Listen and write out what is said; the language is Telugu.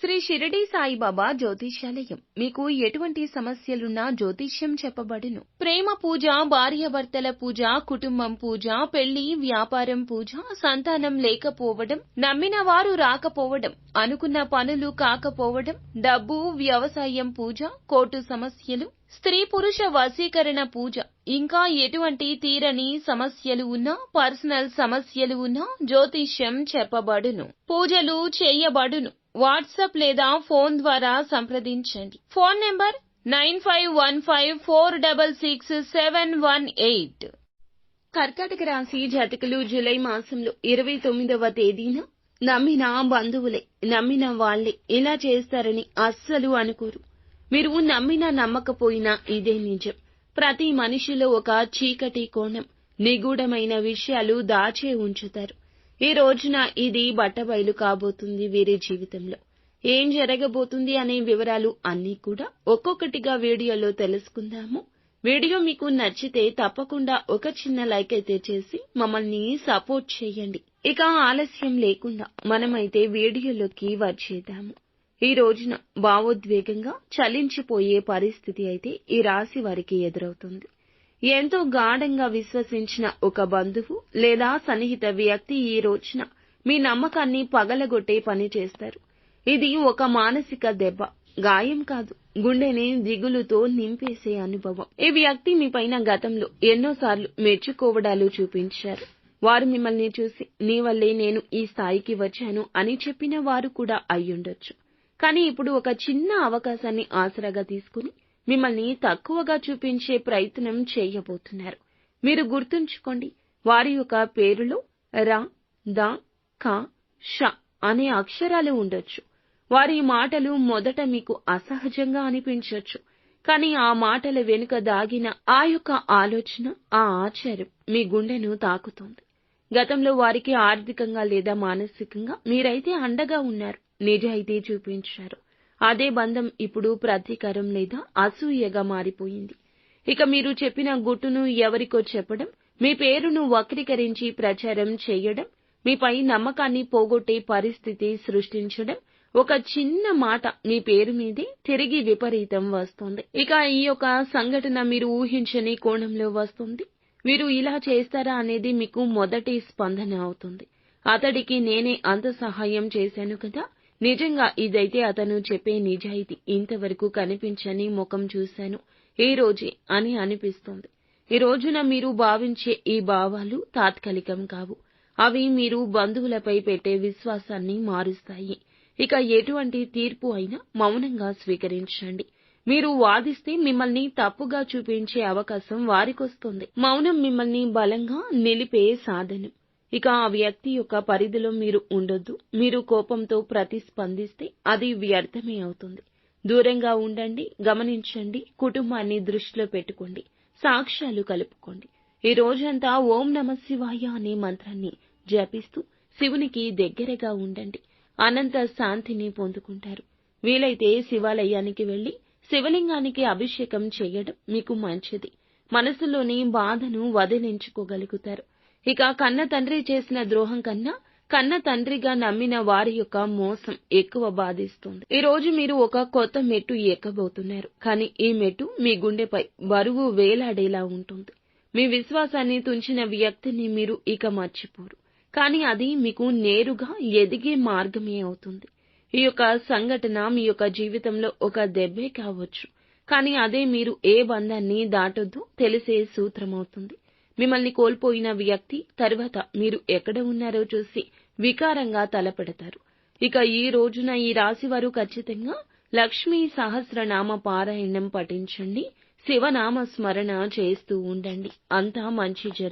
శ్రీ షిరిడి సాయిబాబా జ్యోతిష్యాలయం మీకు ఎటువంటి సమస్యలున్నా జ్యోతిష్యం చెప్పబడును. ప్రేమ పూజ, భార్యాభర్తల పూజ, కుటుంబం పూజ, పెళ్లి, వ్యాపారం పూజ, సంతానం లేకపోవడం, నమ్మిన వారు రాకపోవడం, అనుకున్న పనులు కాకపోవడం, డబ్బు, వ్యవసాయం పూజ, కోర్టు సమస్యలు, స్త్రీ పురుష వశీకరణ పూజ, ఇంకా ఎటువంటి తీరని సమస్యలు ఉన్నా, పర్సనల్ సమస్యలు ఉన్నా జ్యోతిష్యం చెప్పబడును. పూజలు చేయబడును. వాట్సాప్ లేదా ఫోన్ ద్వారా సంప్రదించండి. Phone number 9515466718. కర్కాటక రాశి జాతకులు జూలై మాసంలో 29వ తేదీన నమ్మిన బంధువులే, నమ్మిన వాళ్లే ఇలా చేస్తారని అస్సలు అనుకోరు. మీరు నమ్మినా నమ్మకపోయినా ఇదే నిజం. ప్రతి మనిషిలో ఒక చీకటి కోణం, నిగూఢమైన విషయాలు దాచే ఉంచుతారు. ఈ రోజున ఇది బట్టబయలు కాబోతుంది. వీరి జీవితంలో ఏం జరగబోతుంది అనే వివరాలు అన్నీ కూడా ఒక్కొక్కటిగా వీడియోలో తెలుసుకుందాము. వీడియో మీకు నచ్చితే తప్పకుండా ఒక చిన్న లైక్ అయితే చేసి మమ్మల్ని సపోర్ట్ చేయండి. ఇక ఆలస్యం లేకుండా మనమైతే వీడియోలోకి వచ్చేద్దాము. ఈ రోజున భావోద్వేగంగా చలించిపోయే పరిస్థితి అయితే ఈ రాశి వారికి ఎదురవుతుంది. ఎంతో గాఢంగా విశ్వసించిన ఒక బంధువు లేదా సన్నిహిత వ్యక్తి ఈ రోజున మీ నమ్మకాన్ని పగలగొట్టే పని చేస్తారు. ఇది ఒక మానసిక దెబ్బ, గాయం కాదు, గుండెని దిగులుతో నింపేసే అనుభవం. ఈ వ్యక్తి మీపైన గతంలో ఎన్నోసార్లు మెచ్చుకోవడాలు చూపించారు. వారు మిమ్మల్ని చూసి నీ వల్లే నేను ఈ స్థాయికి వచ్చాను అని చెప్పిన వారు కూడా అయ్యుండొచ్చు. కానీ ఇప్పుడు ఒక చిన్న అవకాశాన్ని ఆసరాగా తీసుకుని మిమ్మల్ని తక్కువగా చూపించే ప్రయత్నం చేయబోతున్నారు. మీరు గుర్తుంచుకోండి, వారి యొక్క పేరులో ర, ద, క, ష అనే అక్షరాలు ఉండొచ్చు. వారి మాటలు మొదట మీకు అసహజంగా అనిపించొచ్చు. కానీ ఆ మాటల వెనుక దాగిన ఆ యొక్క ఆలోచన, ఆ ఆచారం మీ గుండెను తాకుతోంది. గతంలో వారికి ఆర్థికంగా లేదా మానసికంగా మీరైతే అండగా ఉన్నారు, నిజాయితీ చూపించారు. అదే బంధం ఇప్పుడు ప్రతీకారం లేదా అసూయగా మారిపోయింది. ఇక మీరు చెప్పిన గుట్టును ఎవరికో చెప్పడం, మీ పేరును వక్రీకరించి ప్రచారం చేయడం, మీపై నమ్మకాన్ని పోగొట్టే పరిస్థితి సృష్టించడం, ఒక చిన్న మాట మీ పేరు మీదే తిరిగి విపరీతం వస్తోంది. ఇక ఈ యొక్క సంఘటన మీరు ఊహించని కోణంలో వస్తుంది. మీరు ఇలా చేస్తారా అనేది మీకు మొదటి స్పందన అవుతుంది. అతడికి నేనే అంత సహాయం చేశాను కదా, నిజంగా ఇదైతే అతను చెప్పే నిజాయితీ ఇంతవరకు కనిపించని ముఖం చూశాను ఈ రోజే అని అనిపిస్తోంది. ఈ రోజున మీరు భావించే ఈ భావాలు తాత్కాలికం కావు. అవి మీరు బంధువులపై పెట్టే విశ్వాసాన్ని మారుస్తాయి. ఇక ఎటువంటి తీర్పు అయినా మౌనంగా స్వీకరించండి. మీరు వాదిస్తే మిమ్మల్ని తప్పుగా చూపించే అవకాశం వారికొస్తుంది. మౌనం మిమ్మల్ని బలంగా నిలిపే సాధనం. ఇక ఆ వ్యక్తి యొక్క పరిధిలో మీరు ఉండొద్దు. మీరు కోపంతో ప్రతిస్పందిస్తే అది వ్యర్థమే అవుతుంది. దూరంగా ఉండండి, గమనించండి, కుటుంబాన్ని దృష్టిలో పెట్టుకోండి, సాక్ష్యాలు కలుపుకోండి. ఈ రోజంతా ఓం నమఃశివాయ అనే మంత్రాన్ని జపిస్తూ శివునికి దగ్గరగా ఉండండి. అనంత శాంతిని పొందుకుంటారు. వీలైతే శివాలయానికి వెళ్లి శివలింగానికి అభిషేకం చేయడం మీకు మంచిది. మనసులోని బాధను వదిలించుకోగలుగుతారు. ఇక కన్న తండ్రి చేసిన ద్రోహం కన్నా కన్న తండ్రిగా నమ్మిన వారి యొక్క మోసం ఎక్కువ బాధిస్తుంది. ఈ రోజు మీరు ఒక కొత్త మెట్టు ఎక్కబోతున్నారు. కానీ ఈ మెట్టు మీ గుండెపై బరువు వేలాడేలా ఉంటుంది. మీ విశ్వాసాన్ని తుంచిన వ్యక్తిని మీరు ఇక మర్చిపోరు. కానీ అది మీకు నేరుగా ఎదిగే మార్గమే అవుతుంది. ఈ యొక్క సంఘటన మీ యొక్క జీవితంలో ఒక దెబ్బే కావచ్చు. కానీ అదే మీరు ఏ బంధాన్ని దాటొద్దో తెలిసే సూత్రమవుతుంది. మిమ్మల్ని కోల్పోయిన వ్యక్తి తర్వాత మీరు ఎక్కడ ఉన్నారో చూసి వికారంగా తలపెడతారు. ఇక ఈ రోజున ఈ రాశివారు ఖచ్చితంగా లక్ష్మీ సహస్రనామ పారాయణం పఠించండి. శివనామ స్మరణ చేస్తూ ఉండండి. అంతా మంచి జరుగుతుంది.